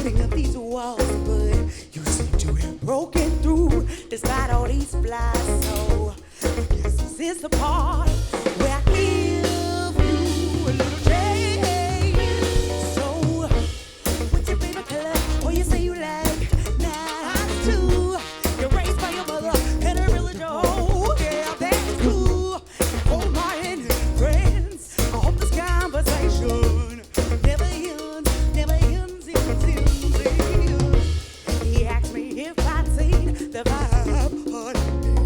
putting up these walls, but you seem to have broken through despite all these flies. So I guess this is the part where I give you a little change. So what's your favorite color? Or you say you like nights too. You're raised by your mother and a religion. Oh, yeah, that's cool. Oh, my friends, I hope this conversation never ends. He asked me if I'd seen the vibe on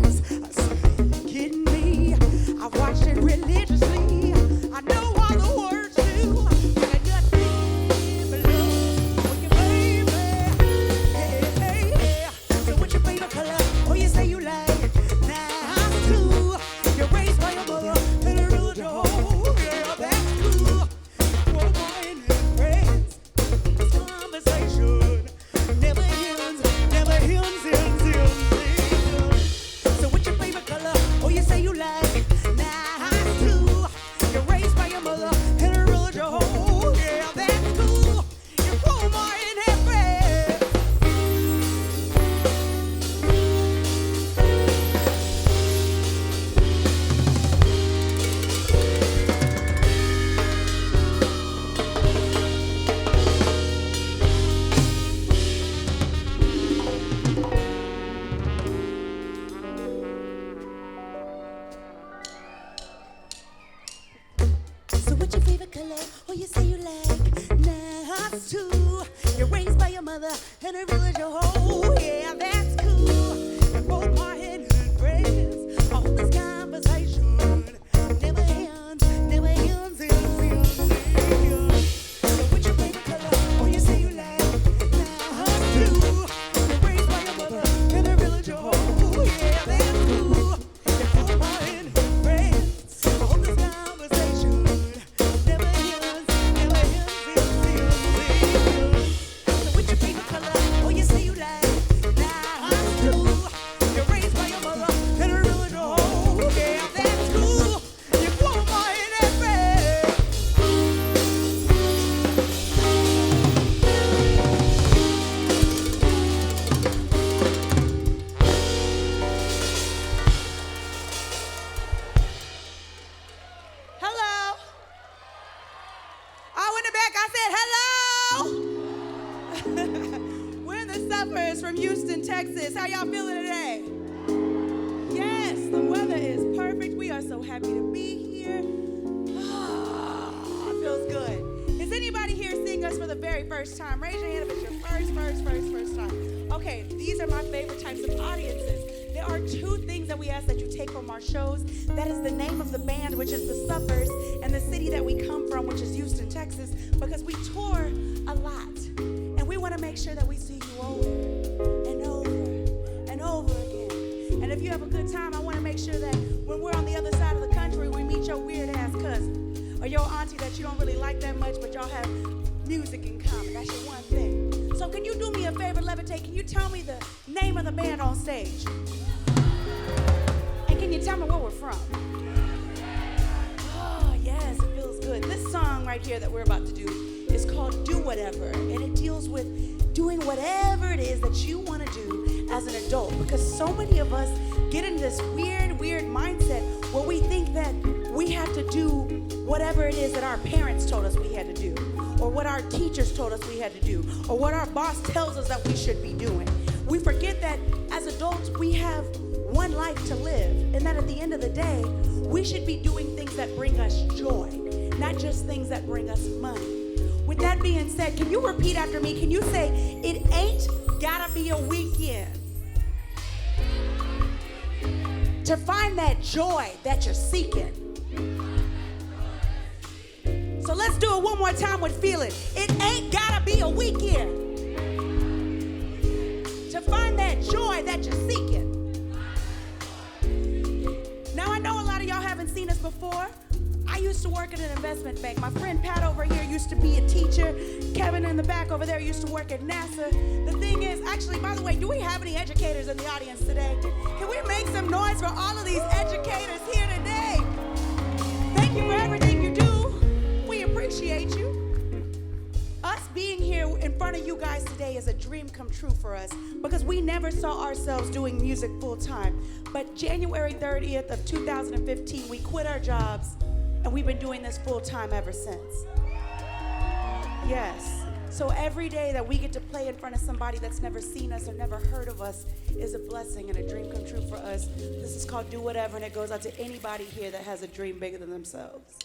this. I said, kidding me? I watched it religiously. I know all the words too. I got deep love for you, baby. Hey. So what's your favorite color? Oh, you say you like nights too. You're raised by your mother and a religion. Oh, yeah, that's cool. Oh, boy, and friends. This conversation never ends. So what's your favorite color? Oh, you say you like nights too. You're raised by your mother and a religion. Oh, yeah, that's cool. You're cool, more in heaven. So what's your favorite color? Oh, you say you like nights too. You're raised by your mother and a religion. Oh, yeah, that's cool. You're both my head and friends. I hope this conversation never ends. So what's your favorite color? Oh, you say you like nights too. You're raised by your mother and a religion. Oh, yeah, that's cool. You're both my head and friends. I hope this conversation never ends. So what's your favorite color? Oh, you say you like nights too. You're raised by your mother and a religion. Oh, yeah, that's cool. You want more in that bed. Hello. Oh, in the back, I said hello. We're the Suffers from Houston, Texas. How y'all feeling today? Yes, the weather is perfect. We are so happy to be here. It feels good. Is anybody here seeing us for the very first time? Raise your hand if it's your first time. Okay, these are my favorite types of audiences. There are two things that we ask that you take from our shows. That is the name of the band, which is the Suffers, and the city that we come from, which is Houston, Texas, because we tour a lot. And we want to make sure that we see you over and over and over again. And if you have a good time, I want to make sure that when we're on the other side of the country, we meet your weird-ass cousin or your auntie that you don't really like that much, but y'all have music in common. That's your one thing. So can you do me a favor, Levitate? Can you tell me the name of the band on stage? And can you tell me where we're from? Oh, yes, it feels good. This song right here that we're about to do is called Do Whatever, and it deals with doing whatever it is that you want to do as an adult, because so many of us get into this weird mindset where we think that we have to do whatever it is that our parents told us we had to do, or what our teachers told us we had to do, or what our boss tells us that we should be doing. We forget that as adults, we have one life to live, and that at the end of the day, we should be doing things that bring us joy, not just things that bring us money. With that being said, can you repeat after me? Can you say, it ain't gotta be a weekend to find that joy that you're seeking? So let's do it one more time with feeling. It ain't gotta be a weekend to find that joy that you're seeking. Now, I know a lot of y'all haven't seen us before. I used to work at an investment bank. My friend Pat over here used to be a teacher. Kevin in the back over there used to work at NASA. The thing is, actually, by the way, do we have any educators in the audience today? Can we make some noise for all of these educators here today? Thank you for everything you do. We appreciate you. Us being here in front of you guys today is a dream come true for us because we never saw ourselves doing music full time. But January 30th of 2015, we quit our jobs and we've been doing this full time ever since. Yes. So every day that we get to play in front of somebody that's never seen us or never heard of us is a blessing and a dream come true for us. This is called Do Whatever, and it goes out to anybody here that has a dream bigger than themselves.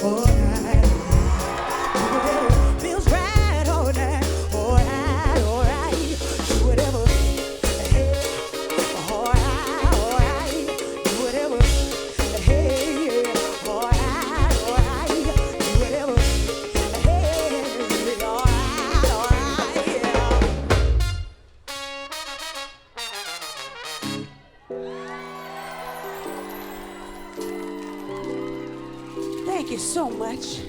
All right. Feels right, all right. All right, all right. Do whatever. Hey. All right, all right. Do whatever. Hey. All right, all right. Do whatever. Hey. All right, all right. Thank you so much.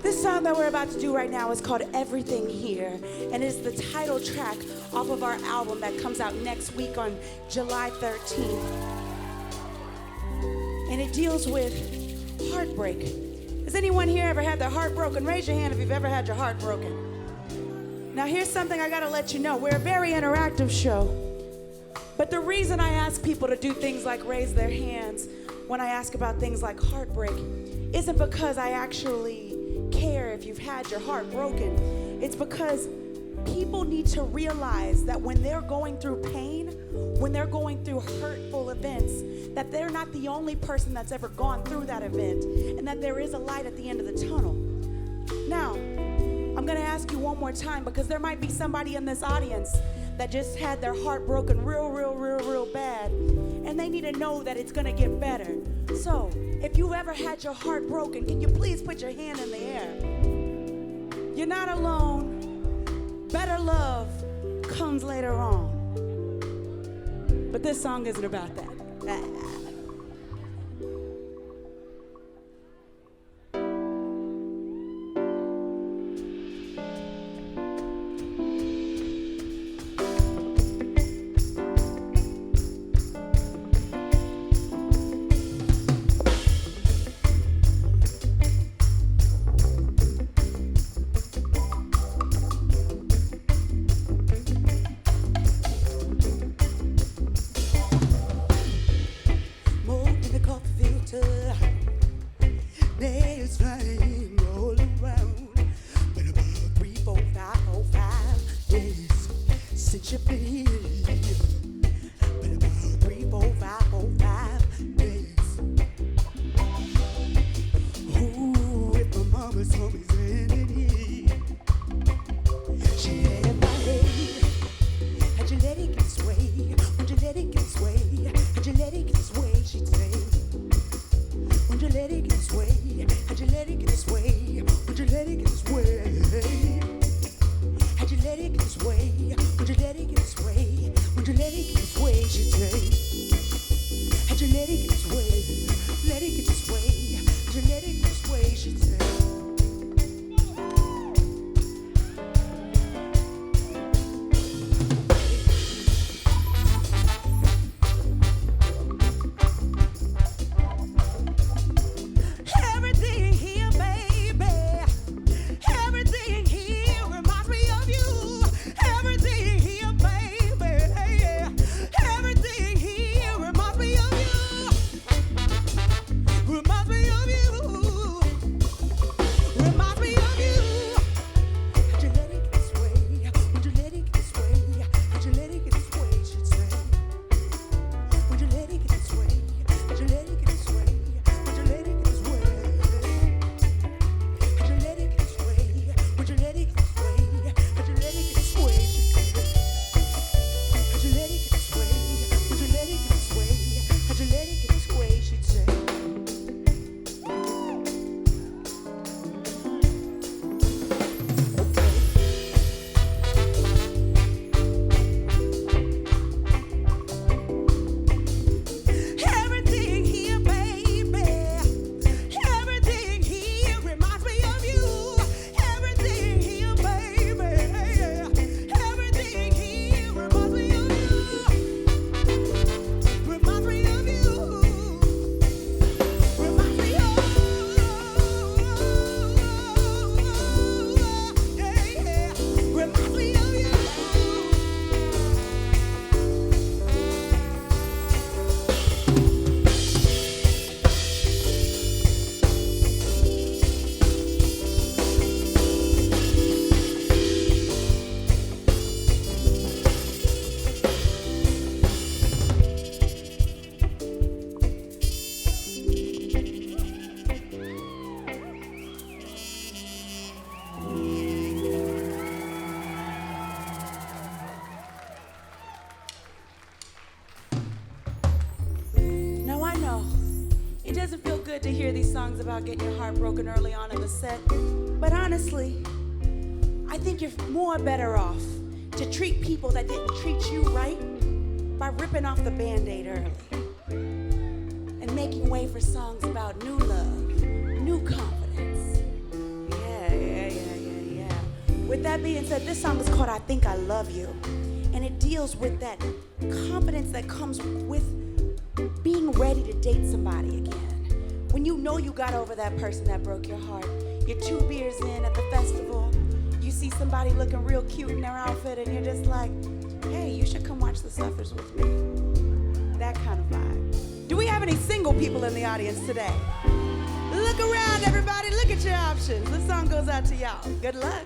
This song that we're about to do right now is called Everything Here, and it's the title track off of our album that comes out next week on July 13th. And it deals with heartbreak. Has anyone here ever had their heart broken? Raise your hand if you've ever had your heart broken. Now here's something I gotta let you know. We're a very interactive show. But the reason I ask people to do things like raise their hands when I ask about things like heartbreak isn't because I actually care if you've had your heart broken. It's because people need to realize that when they're going through pain, when they're going through hurtful events, that they're not the only person that's ever gone through that event, and that there is a light at the end of the tunnel. Now, I'm gonna ask you one more time because there might be somebody in this audience that just had their heart broken real bad, and they need to know that it's gonna get better. So, if you've ever had your heart broken, can you please put your hand in the air? You're not alone. Better love comes later on. But this song isn't about that. doesn't feel good to hear these songs about getting your heart broken early on in the set. But honestly, I think you're more better off to treat people that didn't treat you right by ripping off the Band-Aid early and making way for songs about new love, new confidence. Yeah. With that being said, this song is called I Think I Love You, and it deals with that confidence that comes with being ready to date somebody again. When you know you got over that person that broke your heart, you're 2 beers in at the festival, you see somebody looking real cute in their outfit, and you're just like, hey, you should come watch The Suffers with me. That kind of vibe. Do we have any single people in the audience today? Look around, everybody. Look at your options. This song goes out to y'all. Good luck.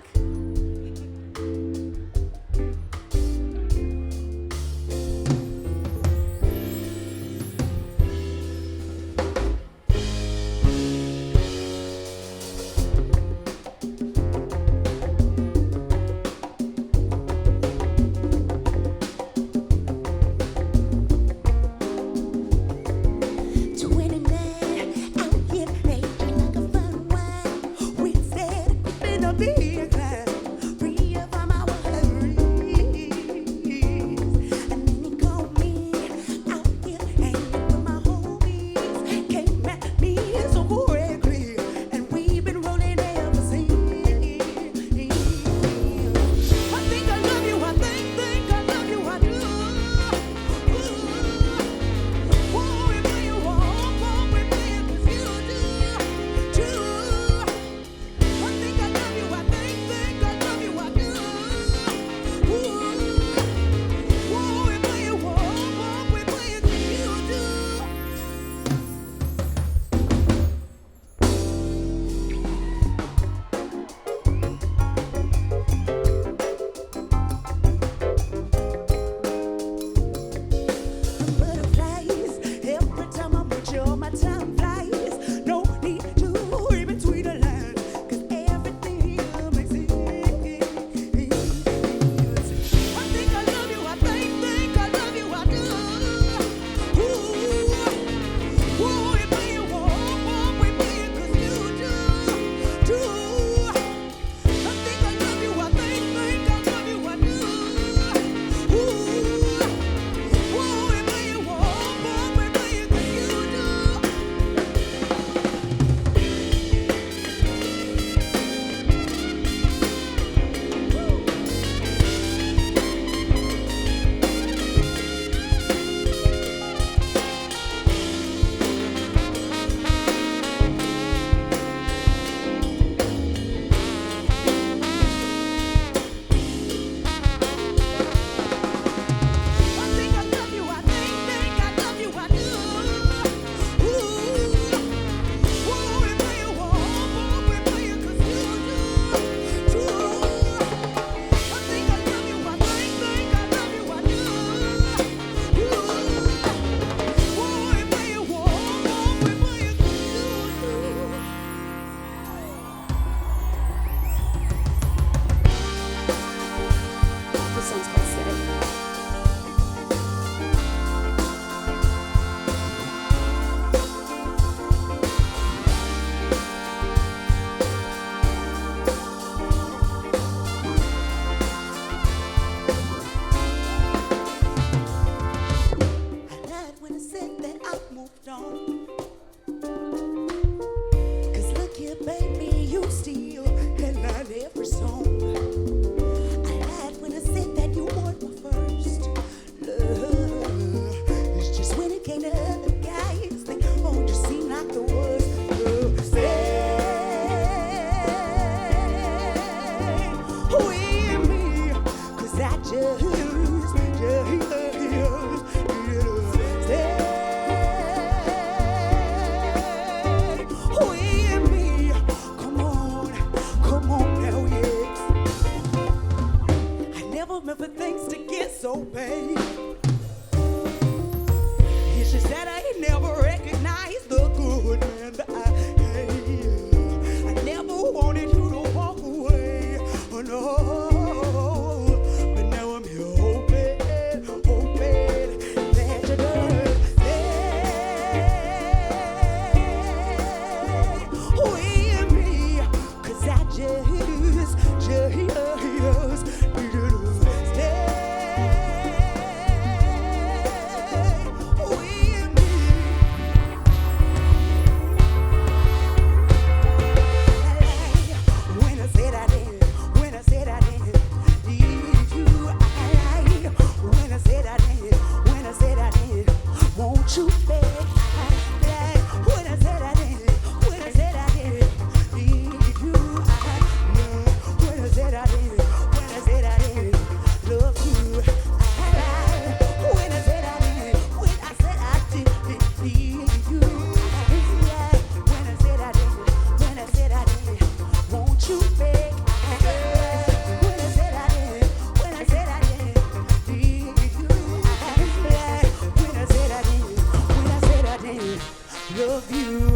love you.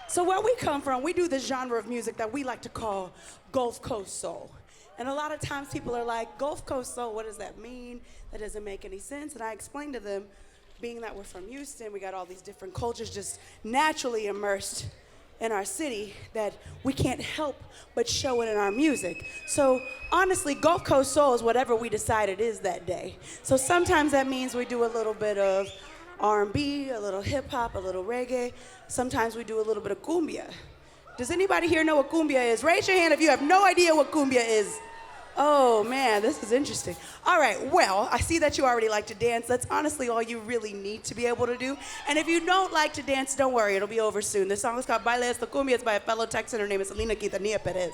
So where we come from, we do this genre of music that we like to call Gulf Coast soul. And a lot of times people are like, Gulf Coast soul, what does that mean? That doesn't make any sense. And I explained to them, being that we're from Houston, we got all these different cultures just naturally immersed in our city that we can't help but show it in our music. So honestly, Gulf Coast soul is whatever we decide it is that day. So sometimes that means we do a little bit of R&B, a little hip hop, a little reggae. Sometimes we do a little bit of cumbia. Does anybody here know what cumbia is? Raise your hand if you have no idea what cumbia is. Oh man, this is interesting. All right, well, I see that you already like to dance. That's honestly all you really need to be able to do. And if you don't like to dance, don't worry, it'll be over soon. This song is called Baila Esta Cumbia. It's by a fellow Texan. Her name is Selena Quintanilla Perez.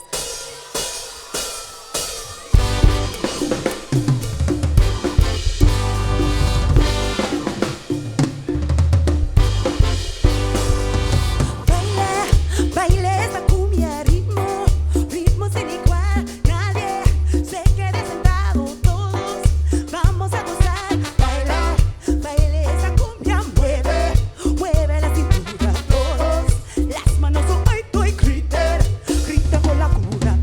Las manos, ay, tú y griten, grita con la cura.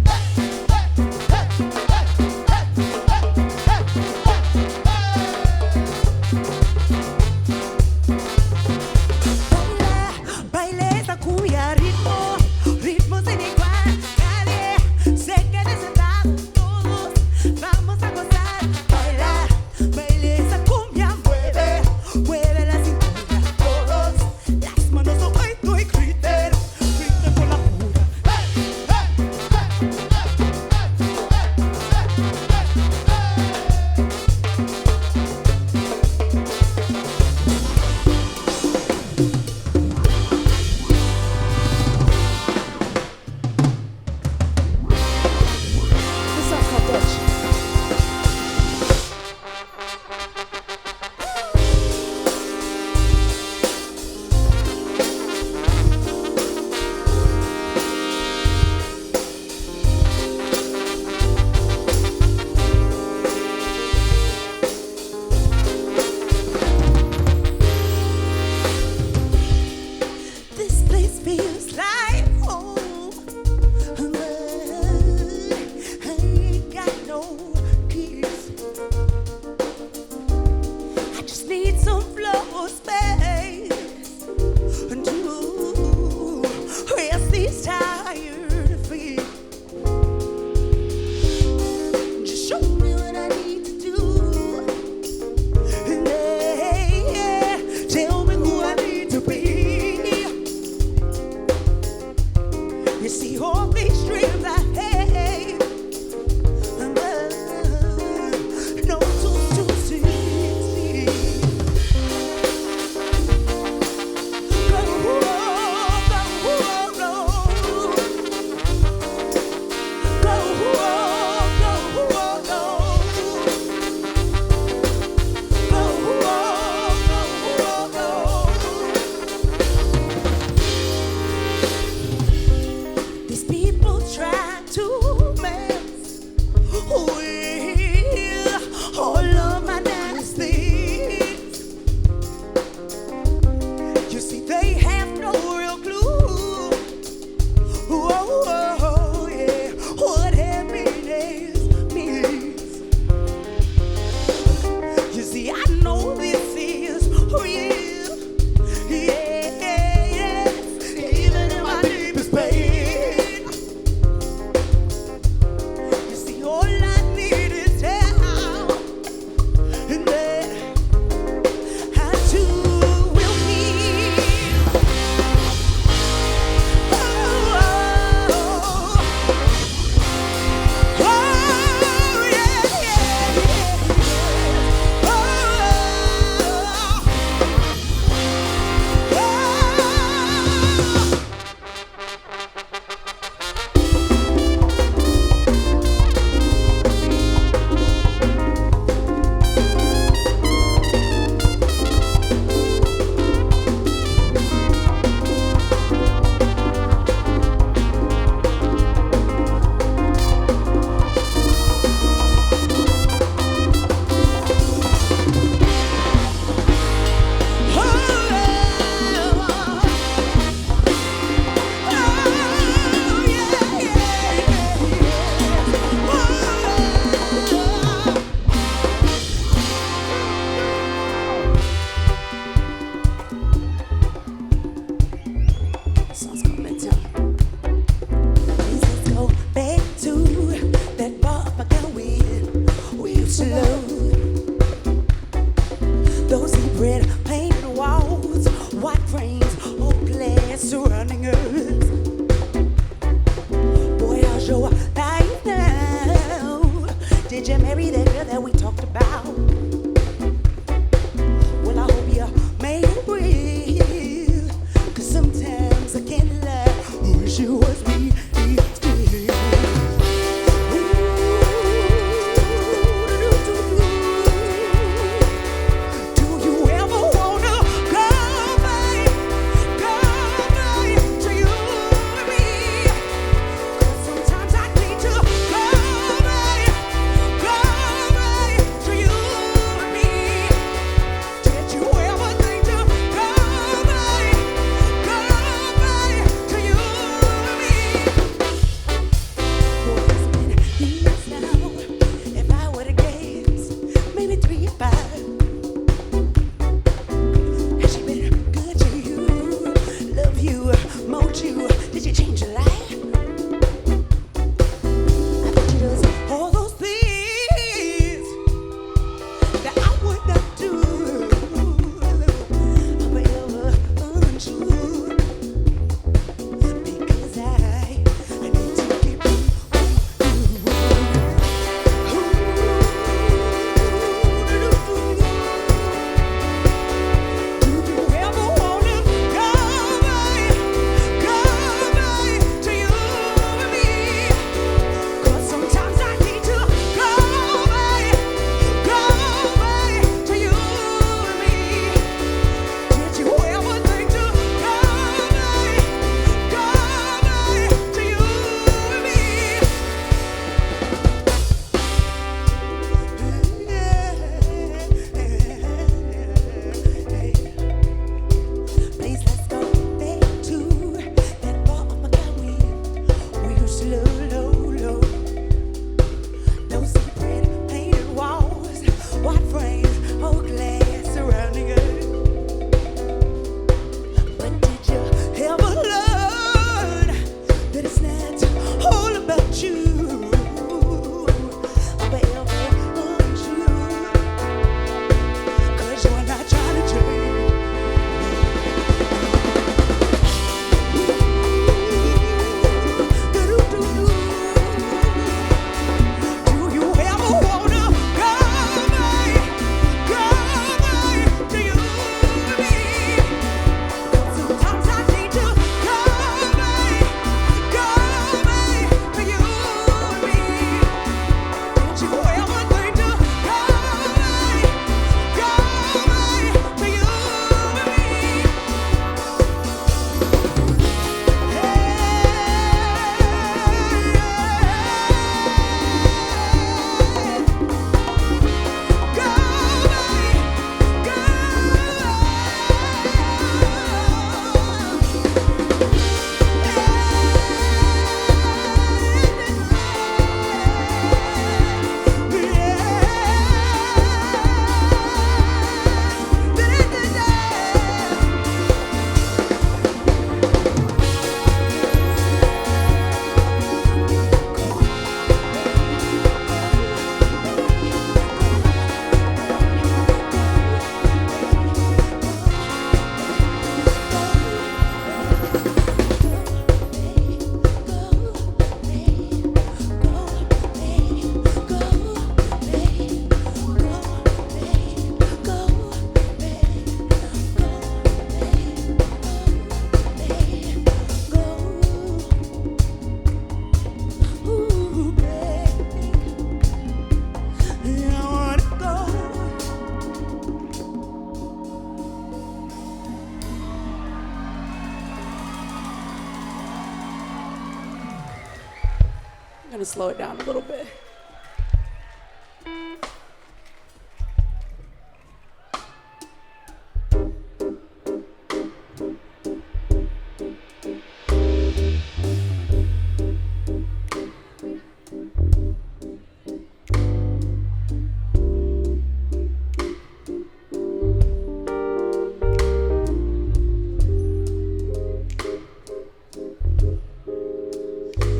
to slow it down a little bit.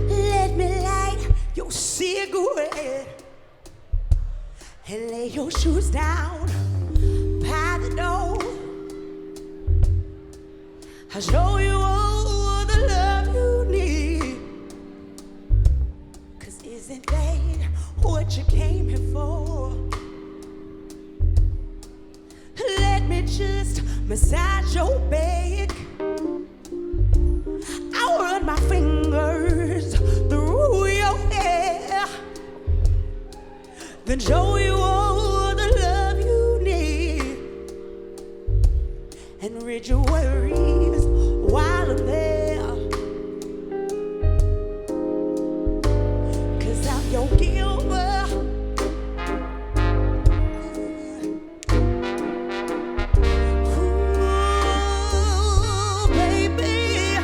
Let me light your cigarette and lay your shoes down by the door. I'll show you all the love you need. 'Cause isn't that what you came here for? Let me just massage your back. I'll run my fingers through your hair, then show you all the love you need, and rid your worries while I'm there. 'Cause I'm your giver. Ooh, baby,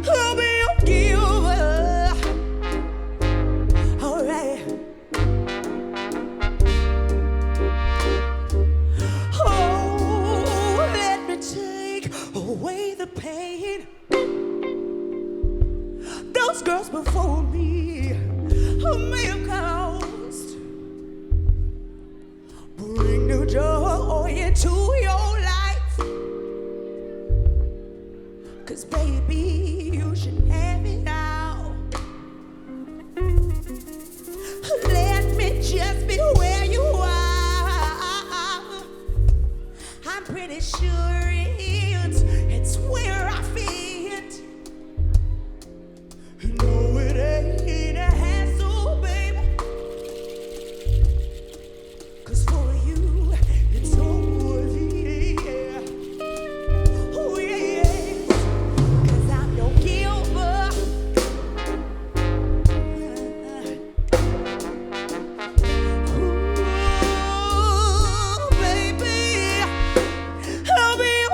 I'll be your giver. All right. Oh, let me take away the pain. Those girls before me may have caused. Bring new joy into your life. 'Cause baby, you should have it all. Let me just be where you are. I'm pretty sure it's where I fit. No, it ain't a hassle, baby. 'Cause for you, it's so worth it, yeah. Oh, yeah. 'Cause I'm your giver. Ooh, baby, I'll be your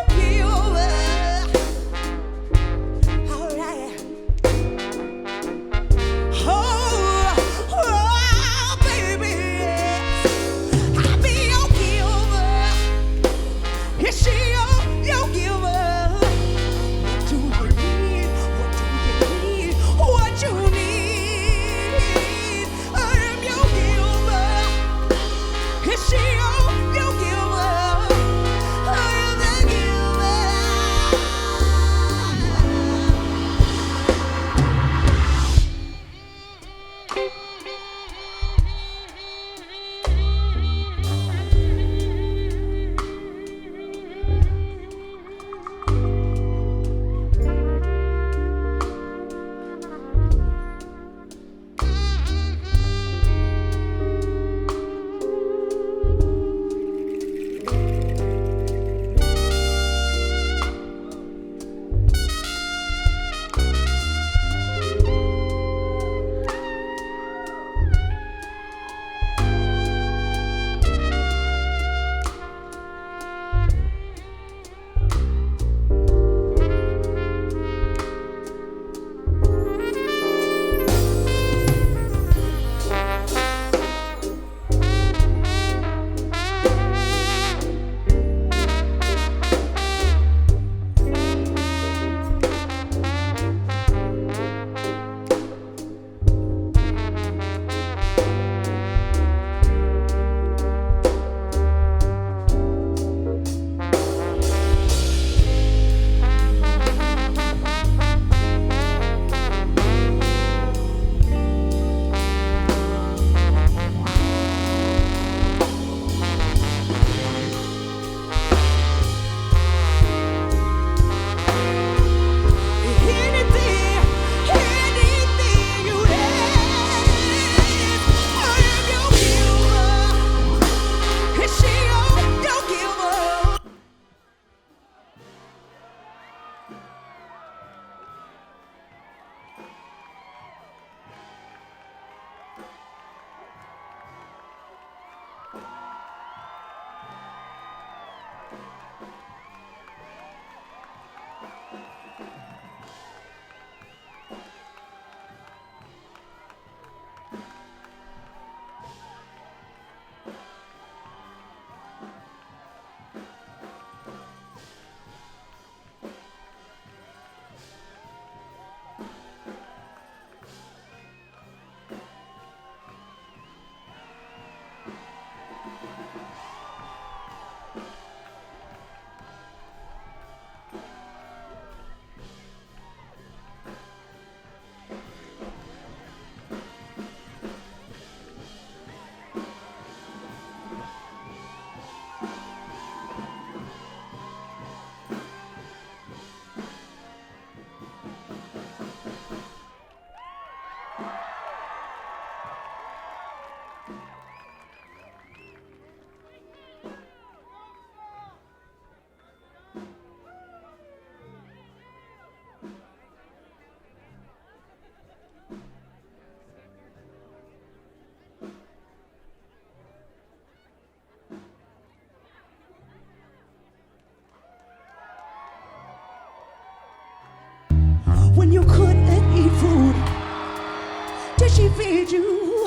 need you.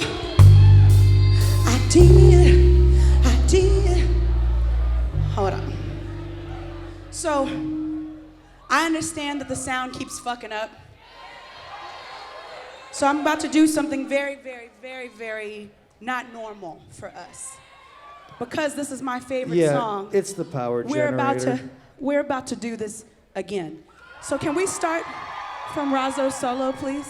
I did. Hold on. So, I understand that the sound keeps fucking up. So I'm about to do something very, very, very, very not normal for us. Because this is my favorite song. Yeah, it's the power generator. We're about to do this again. So can we start from Razzo's solo, please?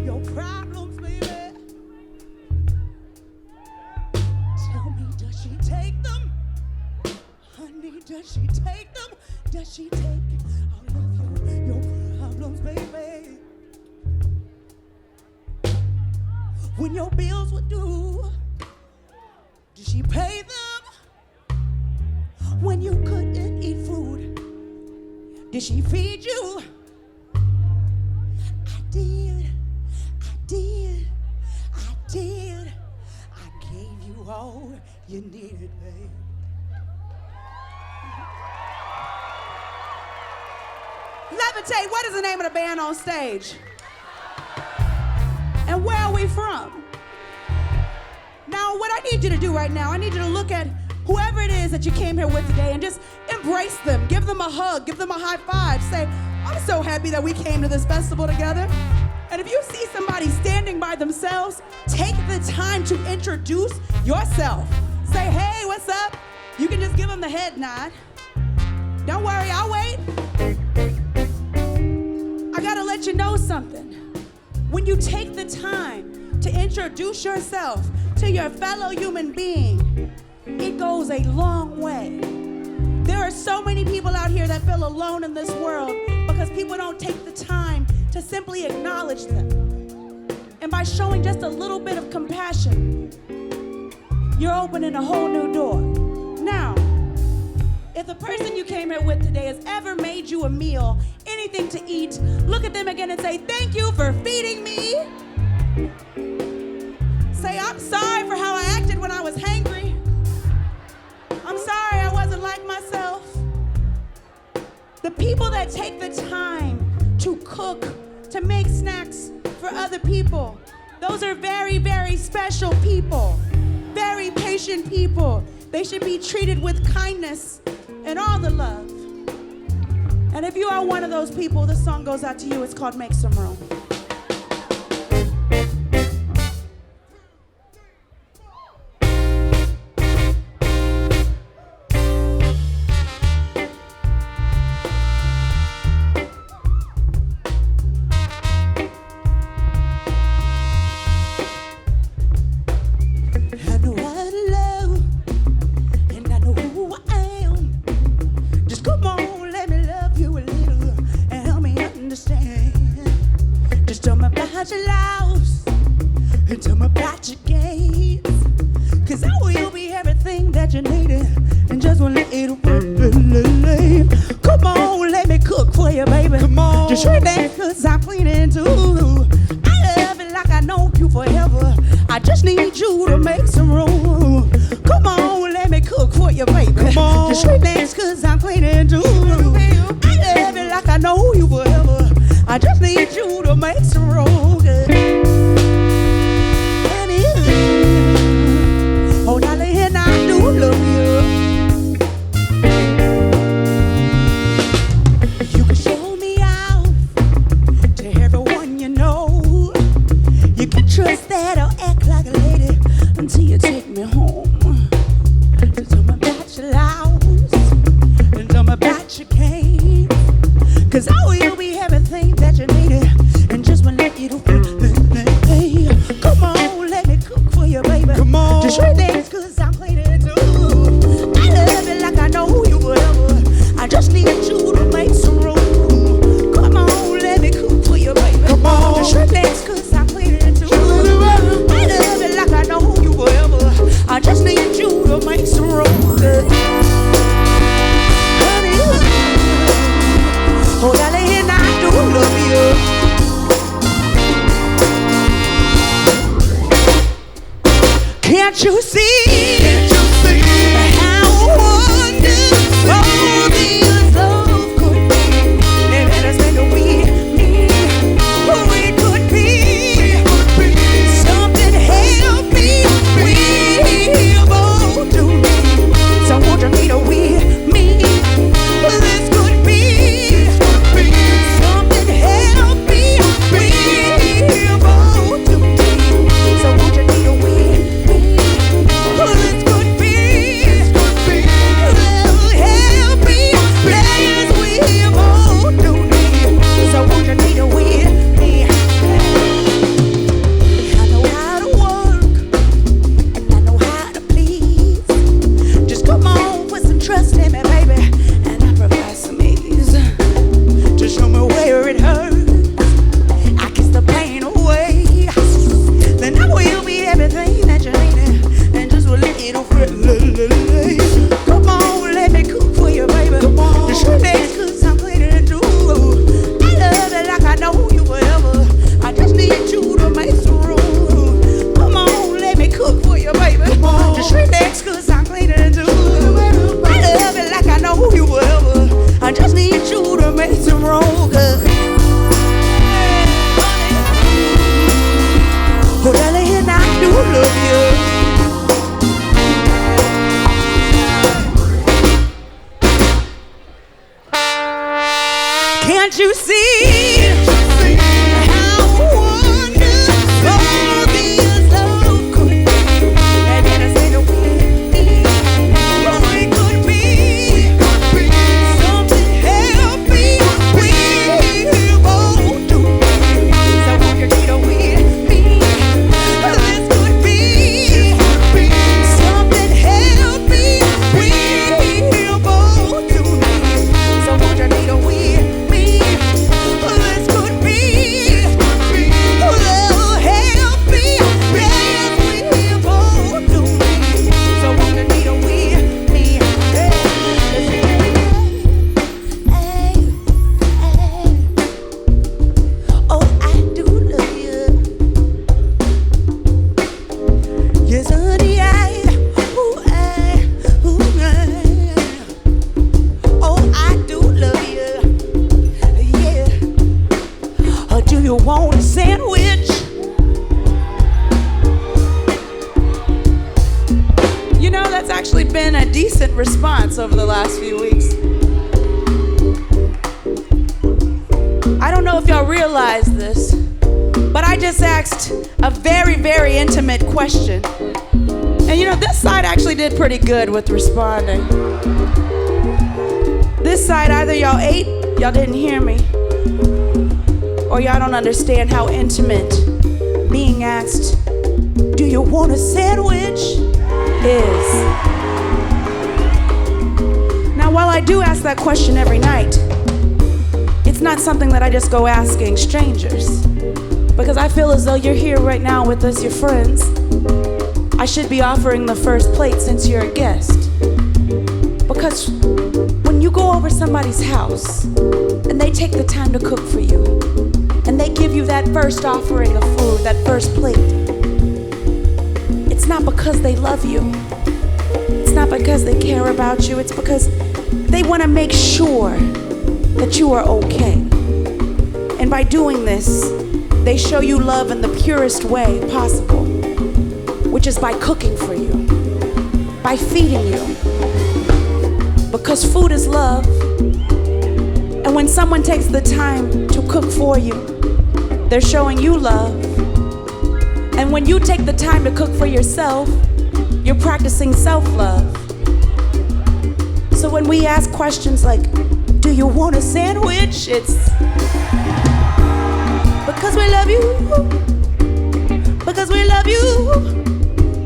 Your problems, baby. Tell me, does she take them? Honey, does she take them? Does she take all of your problems, baby? When your bills were due, did she pay them? When you couldn't eat food, did she feed you? I gave you all you needed, babe. Levitate, what is the name of the band on stage? And where are we from? Now, what I need you to do right now, I need you to look at whoever it is that you came here with today and just embrace them. Give them a hug, give them a high five. Say, I'm so happy that we came to this festival together. And if you see somebody standing by themselves, take the time to introduce yourself. Say, hey, what's up? You can just give them the head nod. Don't worry, I'll wait. I gotta let you know something. When you take the time to introduce yourself to your fellow human being, it goes a long way. There are so many people out here that feel alone in this world because people don't take the time to simply acknowledge them. And by showing just a little bit of compassion, you're opening a whole new door. Now, if the person you came here with today has ever made you a meal, anything to eat, look at them again and say, thank you for feeding me. Say, I'm sorry for how I acted when I was hangry. I'm sorry I wasn't like myself. The people that take the time to cook, to make snacks for other people, those are very, very special people, very patient people. They should be treated with kindness and all the love. And if you are one of those people, this song goes out to you. It's called Make Some Room. Then tell me about your games. Cause I will be everything that you needed. And just wanna let it work. Come on, let me cook for you, baby. Come on. Just right there, cause I'm cleaning too. I love it like I know you forever. I just need you to make some room. Come on, let me cook for you, baby. Come on. Just right there, cause I'm cleaning too. I love it like I know you forever. I just need you to make some room. Oh, darling, I do love you. You can show me out to everyone you know. You can trust that I'll act like a lady until you take me home. So tell me about your louse and tell me about your cane. Cause I will be everything that you needed and just wanna let you do. Come on, let me cook for you, baby. Come on. Just right there, cause I'm cleaning too. I love it like I know you forever. I just need you to make some room. Come on, let me cook for you, baby. Come on. Just right there, cause I'm cleaning too. I love it like I know you forever. I just need you to make some room. Honey, oh, darling, I do love you. Can't you see? Can't you see? How wonderful this love could be? And let us make a with me. Who it could be? Something healthy we both do need. So won't you meet her with me? This could be something healthy we both do need. So won't you meet her with me? This could be help me, yes, we both do need. So won't you meet her with me? I know how to work and I know how to please. Just come on, put some trust in me, baby, and I provide some ease. Just show me where it hurts. I kiss the pain away. Then I will be everything that you need, and just will let it over. Come on, let me cook for you, baby. Come on. Just right there, cause I'm cleaning too. I love it like I know you forever. I just need you to make some room. Come on, let me cook for you, baby. Come on. Just right there, cause I'm cleaning too. I love it like I know you forever. I just need you to make some room. Oh, darling, I do love you. Can't you see? How wonderful this love could be? And then I say the with me. Oh, it could be something healthy we both do. So won't you get with me? This could be something healthy we both do. So won't you get with me? This could be help me, yes, we both do. So won't you get with me? Oh, I do love you. Yes, honey, oh, I do love you. Yeah. Or do you want a sandwich? You know, that's actually been a decent response over the last few weeks. I don't know if y'all realize this, but I just asked a very, very intimate question. And you know, this side actually did pretty good with responding. This side, either y'all ate, y'all didn't hear me, or y'all don't understand how intimate being asked, do you want a sandwich, is. Now, while I do ask that question every night, it's not something that I just go asking strangers. because I feel as though you're here right now with us, your friends. I should be offering the first plate since you're a guest. Because when you go over somebody's house and they take the time to cook for you and they give you that first offering of food, that first plate, it's not because they love you. It's not because they care about you. It's because they want to make sure that you are okay. And by doing this, they show you love in the purest way possible, which is by cooking for you, by feeding you. Because food is love. And when someone takes the time to cook for you, they're showing you love. And when you take the time to cook for yourself, you're practicing self-love. So when we ask questions like, do you want a sandwich? It's because we love you. Because we love you.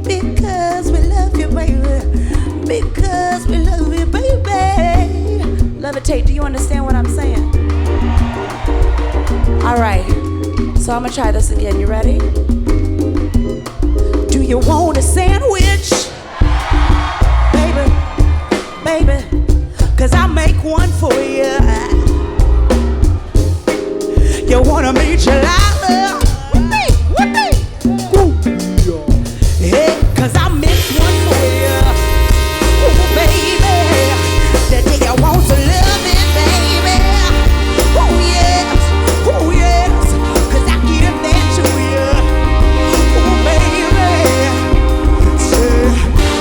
Because we love you, baby. Because we love you, baby. Levitate, do you understand what I'm saying? All right, so I'm gonna try this again. You ready? Do you want a sandwich? Baby, baby, cause I make one for you. You wanna meet your lover? With me. Hey, cause I make one for you. Ooh, baby, that day I want to love it, baby. Oh yes, cause I give that to you. Ooh, baby, say,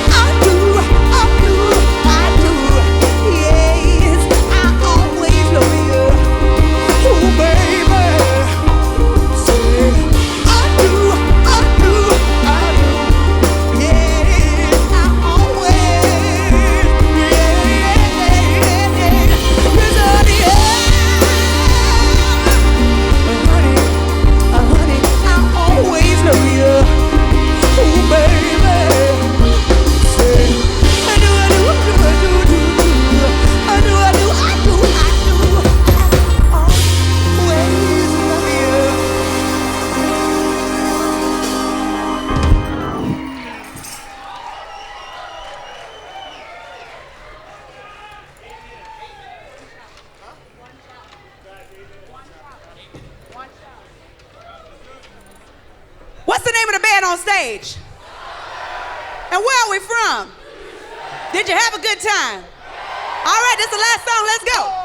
I do, yes, I always love you. Ooh, baby, say, I do, yes, I always, honey, I always love you. Ooh, baby, say, I do, I always love you. What's the name of the band on stage? And where are we from? Did you have a good time? All right, this is the last song. Let's go.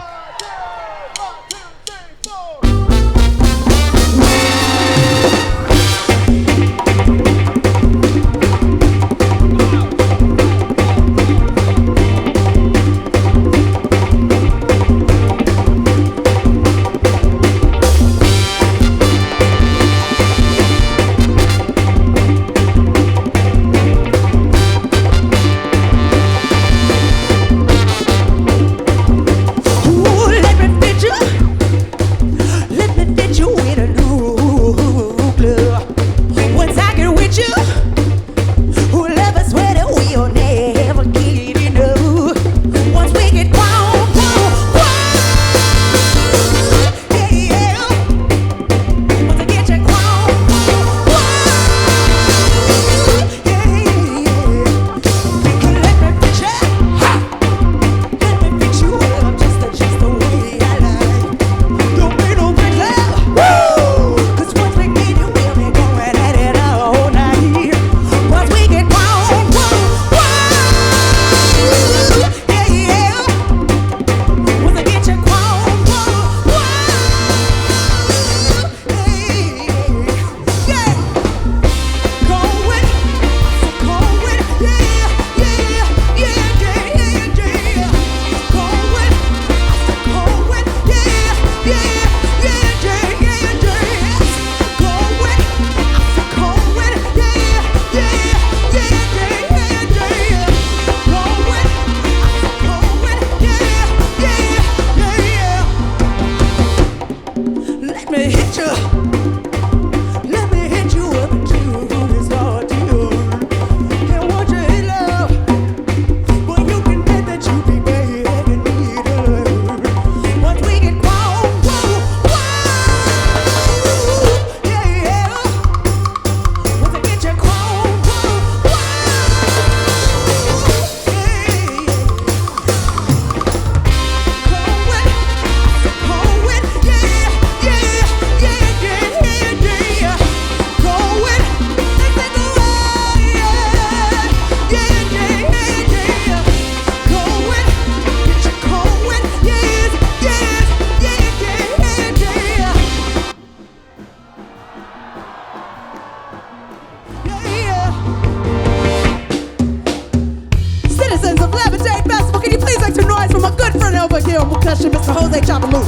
percussion, Mr. Jose Chapalu.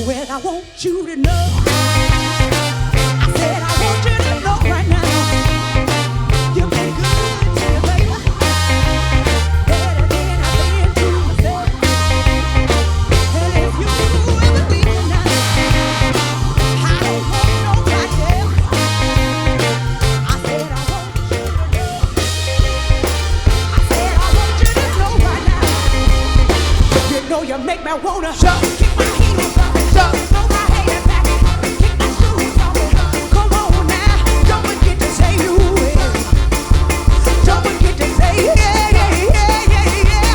Well, I want you to know. I said I want you to know right now. You've been good to me, baby. Better than I've been to myself. And if you ever leave me now, I don't want nobody else. I said I want you to know. I said I want you to know right now. You know you make me wanna kick my heels up and throw my hair back, kick my shoes off. Come on now, don't forget to say you will. Don't forget to say yeah, yeah, yeah, yeah, yeah.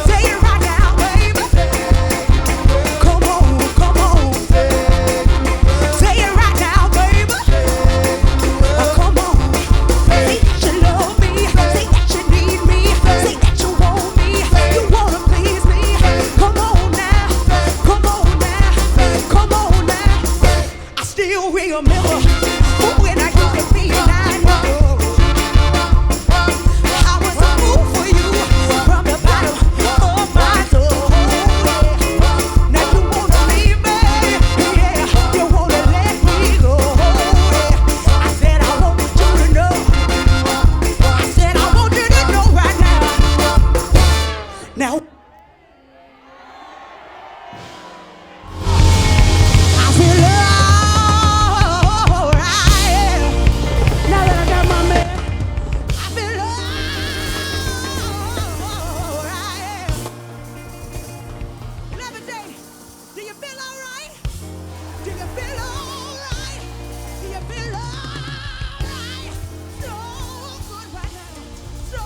Say it right now, baby. Come on, come on. Say it right now, baby. Come on. Say that you love me. Say that you need me. Say that you want me. You wanna please me. Come on now. Come on now. Come on now. I still remember when I used to be 9 years old. I was a fool for you from the bottom of my soul. Now you wanna leave me, yeah. You wanna let me go. I said I want you to know. I said I want you to know right now. Now I feel alright. Now that I got my man, I feel alright. Let me tell you, do you feel alright? Do you feel alright? Do you feel alright? So good right now. So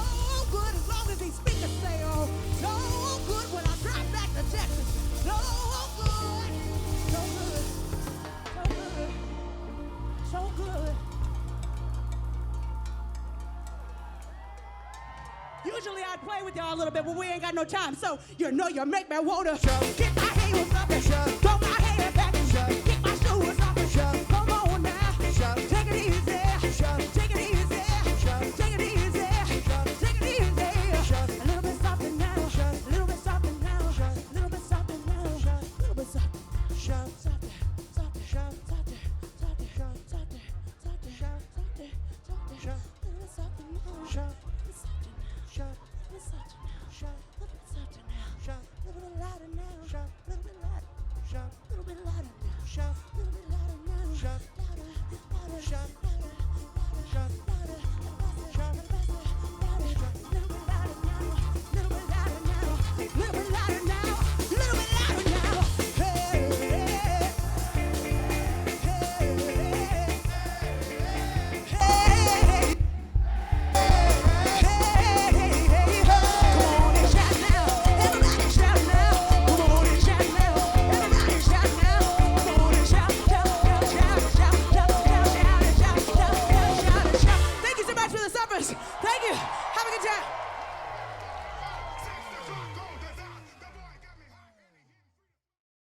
good as long as these speakers stay on. So good when I drive back to Texas. So good. So good. So good. So good. Usually I'd play with y'all a little bit, but we ain't got no time. So you know you make me wanna get my heels up and throw my hair back and get my shoes off and come on now. Take it easy. Take it easy. Take it easy. Take it easy. A little bit softer now. A little bit softer now. A little bit softer now. A little bit softer.